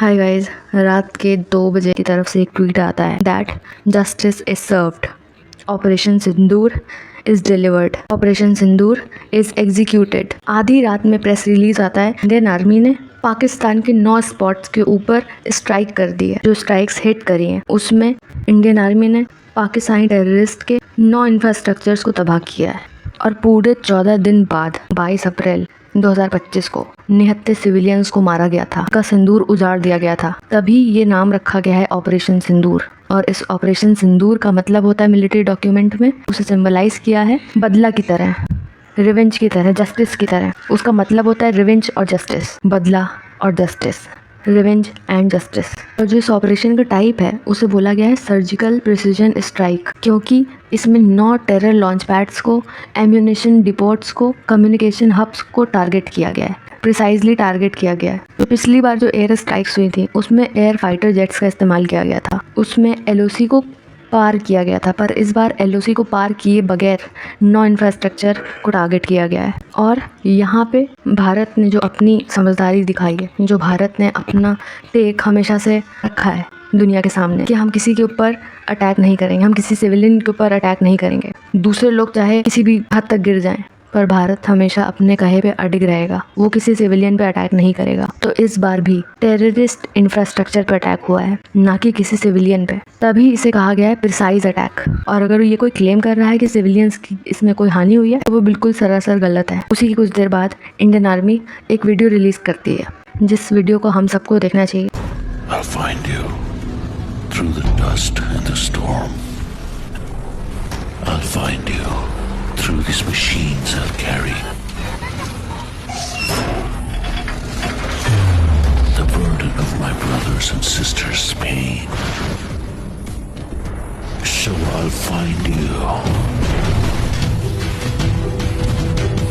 Hi guys, रात के 2 बजे की तरफ से एक ट्वीट आता है that justice is served, operation Sindoor is delivered, operation Sindoor is executed. आधी रात में प्रेस रिलीज आता है, इंडियन आर्मी ने पाकिस्तान के 9 स्पॉट्स के ऊपर स्ट्राइक कर दी है। जो स्ट्राइक्स हिट करी हैं उसमें इंडियन आर्मी ने पाकिस्तानी टेररिस्ट के 9 इंफ्रास्ट्रक्चर्स को तबाह किया है और पूरे 14 दिन बाद 22 अप्रैल 2025 को 79 सिविलियंस को मारा गया था, का सिंदूर उजाड़ दिया गया था। तभी ये नाम रखा गया है ऑपरेशन सिंदूर। और इस ऑपरेशन सिंदूर का मतलब होता है मिलिट्री डॉक्यूमेंट में उसे सिंबलाइज किया है बदला की तरह, रिवेंज की तरह, जस्टिस की तरह। उसका मतलब होता है रिवेंज और जस्टिस, बदला और जस्टिस, रिवेंज एंड जस्टिस। और जो इस ऑपरेशन का टाइप है उसे बोला गया है सर्जिकल प्रिसीजन स्ट्राइक, क्योंकि इसमें 9 टेरर लॉन्च पैड्स को, एम्यूनेशन डिपोट्स को, कम्युनिकेशन हब्स को टारगेट किया गया है, प्रिसाइजली टारगेट किया गया है। तो पिछली बार जो एयर स्ट्राइक्स हुई थी उसमें एयर फाइटर जेट्स का इस्तेमाल किया गया था, उसमें LOC को पार किया गया था, पर इस बार LOC को पार किए बगैर 9 इंफ्रास्ट्रक्चर को टारगेट किया गया है। और यहाँ पे भारत ने जो अपनी समझदारी दिखाई है, जो भारत ने अपना टेक हमेशा से रखा है दुनिया के सामने कि हम किसी के ऊपर अटैक नहीं करेंगे, हम किसी सिविलियन के ऊपर अटैक नहीं करेंगे, दूसरे लोग चाहे किसी भी हद तक गिर जाएं, पर भारत हमेशा अपने कहे पे अडिग रहेगा, वो किसी सिविलियन पे अटैक नहीं करेगा। तो इस बार भी टेररिस्ट इंफ्रास्ट्रक्चर पे अटैक हुआ है, ना कि किसी सिविलियन पे, तभी इसे कहा गया है प्रिसाइज अटैक। और अगर ये कोई क्लेम कर रहा है कि सिविलियंस की इसमें कोई हानि हुई है तो वो बिल्कुल सरासर गलत है। उसी की कुछ देर बाद इंडियन आर्मी एक वीडियो रिलीज करती है, जिस वीडियो को हम सबको देखना चाहिए। I'll find you through the dust and the storm. I'll find you through these machines I'll carry. The burden of my brothers and sisters' pain. So I'll find you.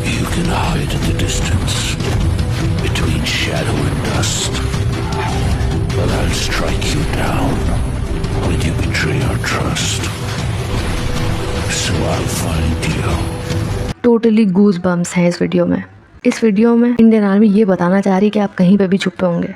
You can hide in the distance between shadow and dust, but I'll strike you down when you betray our trust. So I'll find you. Totally goose bumps हैं इस video में। इस video में Indian army ये बताना चाह रही है कि आप कहीं पे भी छुपे होंगे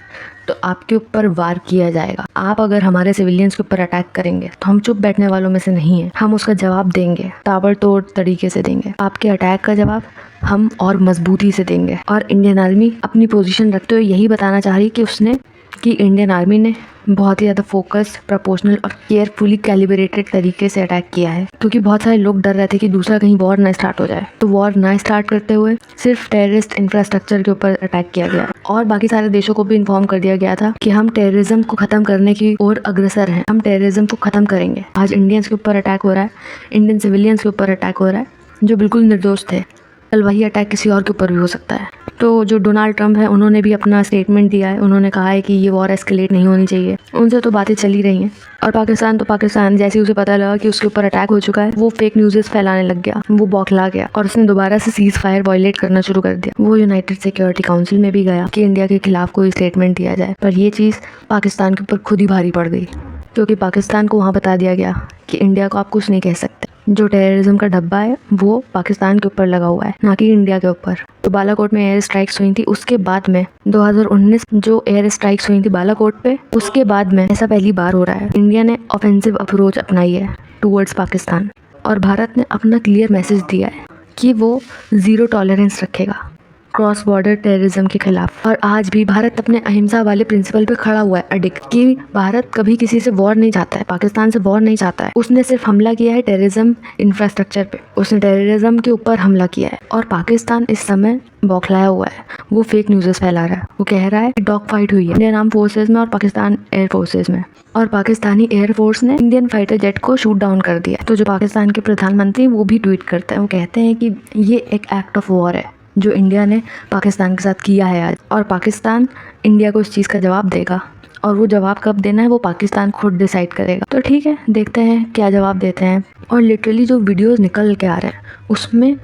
तो आपके ऊपर वार किया जाएगा। आप अगर हमारे सिविलियंस के ऊपर अटैक करेंगे तो हम चुप बैठने वालों में से नहीं हैं, हम उसका जवाब देंगे, ताबड़तोड़ तरीके से देंगे। आपके अटैक का जवाब हम और मजबूती से देंगे। और इंडियन आर्मी अपनी पोजीशन रखते हुए यही बताना चाह रही है कि इंडियन आर्मी ने बहुत ही ज़्यादा फोकस, प्रोपोर्शनल और केयरफुली कैलिब्रेटेड तरीके से अटैक किया है, क्योंकि बहुत सारे लोग डर रहे थे कि दूसरा कहीं वॉर ना स्टार्ट हो जाए। तो वॉर ना स्टार्ट करते हुए सिर्फ टेररिस्ट इंफ्रास्ट्रक्चर के ऊपर अटैक किया गया और बाकी सारे देशों को भी इन्फॉर्म कर दिया गया था कि हम टेररिज्म को ख़त्म करने की ओर अग्रसर हैं, हम टेररिज्म को ख़त्म करेंगे। आज इंडियंस के ऊपर अटैक हो रहा है, इंडियन सिविलियंस के ऊपर अटैक हो रहा है जो बिल्कुल निर्दोष थे। कल वही अटैक किसी और के ऊपर भी हो सकता है। तो जो डोनाल्ड ट्रंप है उन्होंने भी अपना स्टेटमेंट दिया है, उन्होंने कहा है कि ये वॉर एस्केलेट नहीं होनी चाहिए। उनसे तो बातें चली रही हैं। और पाकिस्तान जैसे ही उसे पता लगा कि उसके ऊपर अटैक हो चुका है, वो फेक न्यूज़ेस फैलाने लग गया, वो बौखला गया और उसने दोबारा से सीज फायर वायलेट करना शुरू कर दिया। वो यूनाइटेड सिक्योरिटी काउंसिल में भी गया कि इंडिया के खिलाफ कोई स्टेटमेंट दिया जाए, पर ये चीज़ पाकिस्तान के ऊपर खुद ही भारी पड़ गई, क्योंकि पाकिस्तान को वहाँ बता दिया गया कि इंडिया को आप कुछ नहीं कह सकते। जो टेररिज्म का डब्बा है वो पाकिस्तान के ऊपर लगा हुआ है, ना कि इंडिया के ऊपर। तो बालाकोट में एयर स्ट्राइक्स हुई थी, उसके बाद में 2019 जो एयर स्ट्राइक्स हुई थी बालाकोट पे, उसके बाद में ऐसा पहली बार हो रहा है। इंडिया ने ऑफेंसिव अप्रोच अपनाई है टूवर्ड्स पाकिस्तान और भारत ने अपना क्लियर मैसेज दिया है कि वो ज़ीरो टॉलरेंस रखेगा क्रॉस बॉर्डर टेररिज्म के खिलाफ। और आज भी भारत अपने अहिंसा वाले प्रिंसिपल पे खड़ा हुआ है अडिग, कि भारत कभी किसी से वॉर नहीं चाहता है, पाकिस्तान से वॉर नहीं चाहता है। उसने सिर्फ हमला किया है टेररिज्म इंफ्रास्ट्रक्चर पे, उसने टेररिज्म के ऊपर हमला किया है। और पाकिस्तान इस समय बौखलाया हुआ है, वो फेक न्यूज़ेस फैला रहा है, वो कह रहा है कि डॉग फाइट हुई है इंडियन आर्म फोर्सेज में और पाकिस्तान एयर फोर्सेज में, और पाकिस्तानी एयर फोर्स ने इंडियन फाइटर जेट को शूट डाउन कर दिया। तो जो पाकिस्तान के प्रधानमंत्री वो भी ट्वीट करते हैं, वो कहते हैं कि ये एक एक्ट ऑफ वॉर है जो इंडिया ने पाकिस्तान के साथ किया है आज, और पाकिस्तान इंडिया को इस चीज़ का जवाब देगा। और वो जवाब कब देना है वो पाकिस्तान खुद डिसाइड करेगा। तो ठीक है, देखते हैं क्या जवाब देते हैं। और लिटरली जो वीडियोस निकल के आ रहे हैं उसमें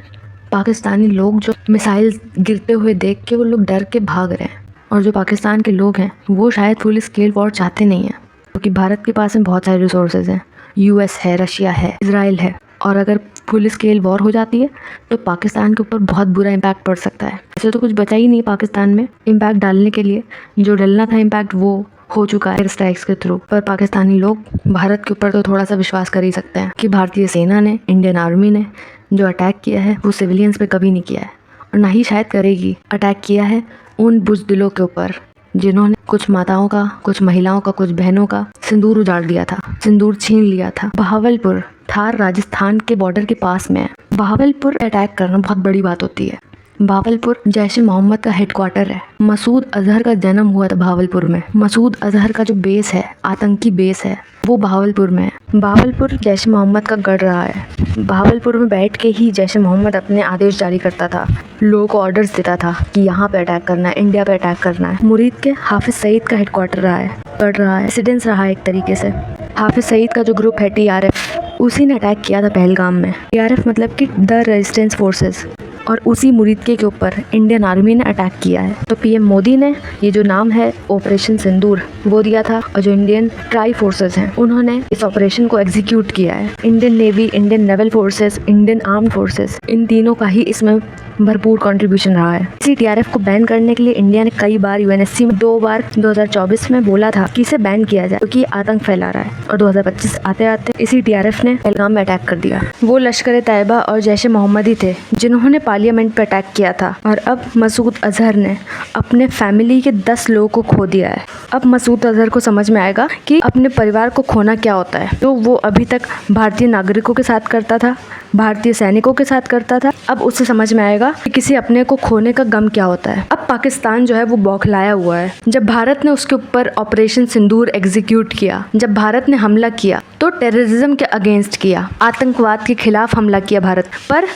पाकिस्तानी लोग जो मिसाइल गिरते हुए देख के वो लोग डर के भाग रहे हैं, और जो पाकिस्तान के लोग हैं वो शायद फुल स्केल वॉर चाहते नहीं हैं, क्योंकि भारत के पास में बहुत सारे रिसोर्सेज हैं, US है, रशिया है, इजराइल है, और अगर फुल स्केल वॉर हो जाती है तो पाकिस्तान के ऊपर बहुत बुरा इम्पैक्ट पड़ सकता है। ऐसे तो कुछ बचा ही नहीं पाकिस्तान में इम्पैक्ट डालने के लिए, जो डलना था इम्पैक्ट वो हो चुका है एयर स्ट्राइक्स के थ्रू। पर पाकिस्तानी लोग भारत के ऊपर तो थोड़ा सा विश्वास कर ही सकते हैं कि भारतीय सेना ने, इंडियन आर्मी ने जो अटैक किया है वो सिविलियंस पे कभी नहीं किया है और ना ही शायद करेगी। अटैक किया है उन बुज़दिलों के ऊपर जिन्होंने कुछ माताओं का, कुछ महिलाओं का, कुछ बहनों का सिंदूर उजाड़ दिया था, सिंदूर छीन लिया था। बहावलपुर थार राजस्थान के बॉर्डर के पास में है। बहावलपुर अटैक करना बहुत बड़ी बात होती है। बहावलपुर जैश-ए-मोहम्मद का हेडक्वार्टर है। मसूद अजहर का जन्म हुआ था बहावलपुर में। मसूद अजहर का जो बेस है, आतंकी बेस है, वो बहावलपुर में है। बहावलपुर जैश-ए-मोहम्मद का गढ़ रहा है। बहावलपुर में बैठ के ही जैश-ए-मोहम्मद अपने आदेश जारी करता था, लोगों को ऑर्डर्स देता था कि यहाँ पे अटैक करना है, इंडिया पे अटैक करना है। मुरीद के हाफिज सईद का हेडक्वार्टर रहा है, गढ़ रहा है, रेसिडेंस रहा है एक तरीके से। हाफिज सईद का जो ग्रुप है TRF, उसी ने अटैक किया था पहलगाम में। TRF मतलब कि द रेजिस्टेंस फोर्सेस, और उसी मुरीद के ऊपर इंडियन आर्मी ने अटैक किया है। तो PM मोदी ने ये जो नाम है ऑपरेशन सिंदूर वो दिया था, और जो इंडियन ट्राई फोर्सेस हैं उन्होंने इस ऑपरेशन को एग्जीक्यूट किया है। Indian navy, Indian naval forces, Indian armed forces, इन तीनों का ही इसमें भरपूर कंट्रीब्यूशन रहा है। इसी TRF को बैन करने के लिए इंडिया ने कई बार UNSC में 2 बार 2024 में बोला था कि इसे बैन किया जाए क्योंकि आतंक फैला रहा है, और 2025 आते आते इसी TRF ने पहलगाम में अटैक कर दिया। वो लश्कर-ए-तैयबा और जैश-ए-मोहम्मद ही थे जिन्होंने पार्लियामेंट पर अटैक किया था, और अब मसूद अजहर ने अपने फैमिली के 10 लोगों को खो दिया है। अब मसूद अजहर को समझ में आएगा कि अपने परिवार को खोना क्या होता है। तो वो अभी तक भारतीय नागरिकों के साथ करता था, भारतीय सैनिकों के साथ करता था, अब उससे समझ में आएगा कि किसी अपने को खोने का गम क्या होता है। अब पाकिस्तान जो है वो बौखलाया हुआ है। जब भारत ने उसके ऊपर ऑपरेशन सिंदूर एग्जीक्यूट किया, जब भारत ने हमला किया तो टेररिज्म के अगेंस्ट किया, आतंकवाद के खिलाफ हमला किया भारत पर।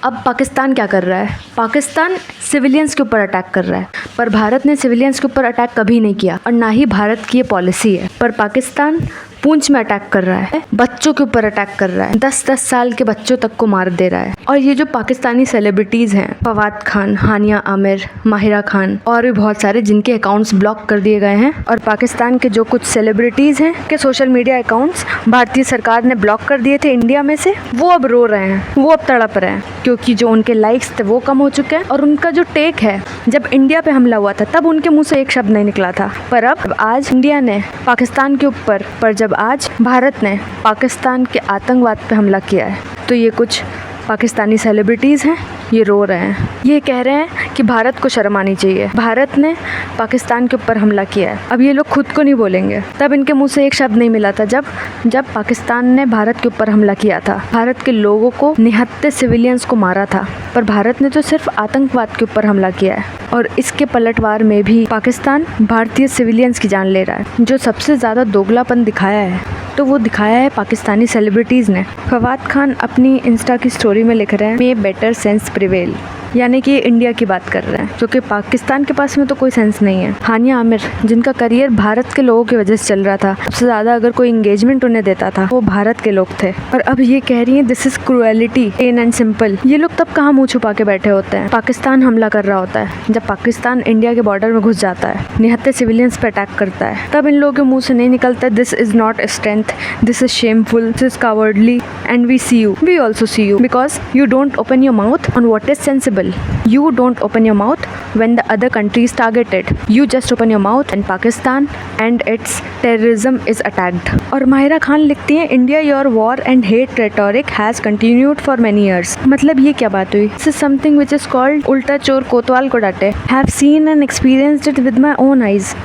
अब पाकिस्तान क्या कर रहा है? पाकिस्तान सिविलियंस के ऊपर अटैक कर रहा है, पर भारत ने सिविलियंस के ऊपर अटैक कभी नहीं किया, और ना ही भारत की ये पॉलिसी है। पर पाकिस्तान पूंछ में अटैक कर रहा है, बच्चों के ऊपर अटैक कर रहा है, 10-10 साल के बच्चों तक को मार दे रहा है। और ये जो पाकिस्तानी सेलिब्रिटीज़ हैं, फवाद खान, हानिया आमिर, माहिरा खान और भी बहुत सारे जिनके अकाउंट्स ब्लॉक कर दिए गए हैं, और पाकिस्तान के जो कुछ सेलिब्रिटीज़ हैं के सोशल मीडिया अकाउंट्स भारतीय सरकार ने ब्लॉक कर दिए थे इंडिया में से, वो अब रो रहे हैं, वो अब तड़प रहे हैं, क्योंकि जो उनके लाइक्स थे वो कम हो चुके हैं। और उनका जो टेक है, जब इंडिया पे हमला हुआ था तब उनके मुँह से एक शब्द नहीं निकला था, पर अब आज इंडिया ने पाकिस्तान के ऊपर, पर जब आज भारत ने पाकिस्तान के आतंकवाद पे हमला किया है, तो ये कुछ पाकिस्तानी सेलिब्रिटीज़ हैं, ये रो रहे हैं, ये कह रहे हैं कि भारत को शर्म आनी चाहिए, भारत ने पाकिस्तान के ऊपर हमला किया है। अब ये लोग खुद को नहीं बोलेंगे, तब इनके मुंह से एक शब्द नहीं मिला था जब पाकिस्तान ने भारत के ऊपर हमला किया था, भारत के लोगों को, निहत्थे सिविलियंस को मारा था। पर भारत ने तो सिर्फ आतंकवाद के ऊपर हमला किया है, और इसके पलटवार में भी पाकिस्तान भारतीय सिविलियंस की जान ले रहा है। जो सबसे ज़्यादा दोगलापन दिखाया है तो वो दिखाया है पाकिस्तानी सेलिब्रिटीज़ ने। फवाद खान अपनी इंस्टा की स्टोरी में लिख रहे हैं, मे बेटर सेंस प्रिवेल, यानी कि इंडिया की बात कर रहे हैं, क्योंकि पाकिस्तान के पास में तो कोई सेंस नहीं है। हानिया आमिर, जिनका करियर भारत के लोगों की वजह से चल रहा था, सबसे ज़्यादा अगर कोई इंगेजमेंट उन्हें देता था वो भारत के लोग थे, और अब ये कह रही हैं this is cruelty plain and simple. ये लोग तब कहाँ मुँह छुपा के बैठे होते हैं? पाकिस्तान हमला कर रहा होता है, जब पाकिस्तान इंडिया के बॉर्डर में घुस जाता है, निहत्थे सिविलियंस पर अटैक करता है, तब इन लोगों के मुँह से नहीं निकलता this is not strength, this is shameful, this is cowardly, and we see you, we also see you, because you don't open your mouth on what is sensible. You don't open your mouth when the other country is targeted. You just open your mouth when Pakistan and its terrorism is attacked. और माहिरा खान लिखती हैं, India your war and hate rhetoric has continued for many years. मतलब ये क्या बात हुई? This is something which is called उल्टा चोर कोतवाल को डांटे. Have seen and experienced it with my own eyes.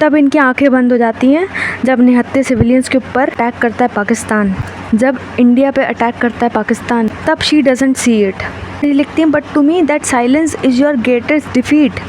तब इनकी आंखें बंद हो जाती हैं जब निहत्थे सिविलियंस के ऊपर अटैक करता है पाकिस्तान, जब इंडिया पे अटैक करता है पाकिस्तान, तब शी डजंट सी इट। ये लिखती हैं, but to me that silence is your greatest defeat.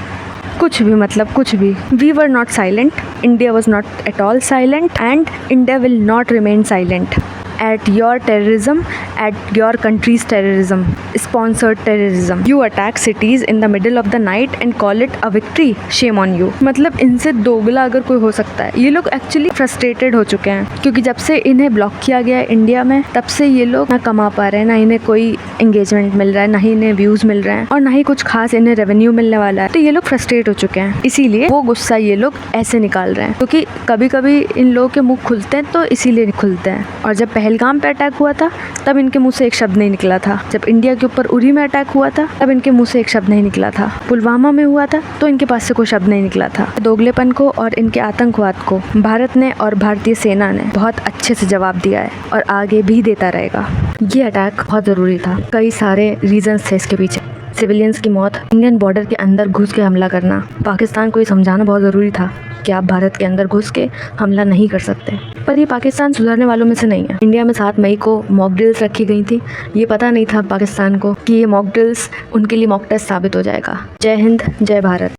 कुछ भी, मतलब कुछ भी। We were not silent, India was not at all silent, and India will not remain silent at your terrorism, at your country's terrorism, sponsored terrorism. You attack cities in the middle of the night and call it a victory. Shame on you. मतलब इनसे दोगला अगर कोई हो सकता है। ये लोग एक्चुअली फ्रस्ट्रेटेड हो चुके हैं, क्योंकि जब से इन्हें ब्लॉक किया गया है इंडिया में, तब से ये लोग ना कमा पा रहे हैं, ना इन्हें कोई एंगेजमेंट मिल रहा है, ना ही इन्हें व्यूज़ मिल रहे हैं, और ना ही कुछ खास इन्हें रेवेन्यू मिलने वाला है। तो ये लोग फ्रस्ट्रेट हो चुके हैं, इसीलिए वो गुस्सा ये लोग ऐसे निकाल रहे हैं, क्योंकि कभी कभी इन लोगों के मुँह खुलते हैं तो इसीलिए खुलते हैं। और जब पहलगाम पे अटैक हुआ था तब इनके मुंह से एक शब्द नहीं निकला था। जब इंडिया के ऊपर उरी में अटैक हुआ था तब इनके मुंह से एक शब्द नहीं निकला था। पुलवामा में हुआ था तो इनके पास से कोई शब्द नहीं निकला था। दोगलेपन को और इनके आतंकवाद को भारत ने और भारतीय सेना ने बहुत अच्छे से जवाब दिया है और आगे भी देता रहेगा। ये अटैक बहुत ज़रूरी था। कई सारे रीजंस थे इसके पीछे। सिविलियंस की मौत, इंडियन बॉर्डर के अंदर घुस के हमला करना। पाकिस्तान को ये समझाना बहुत ज़रूरी था कि आप भारत के अंदर घुस के हमला नहीं कर सकते। पर ये पाकिस्तान सुधरने वालों में से नहीं है। इंडिया में 7 मई को मॉक ड्रिल्स रखी गई थी। ये पता नहीं था पाकिस्तान को कि ये मॉक ड्रिल्स उनके लिए मॉक टेस्ट साबित हो जाएगा। जय हिंद, जय भारत।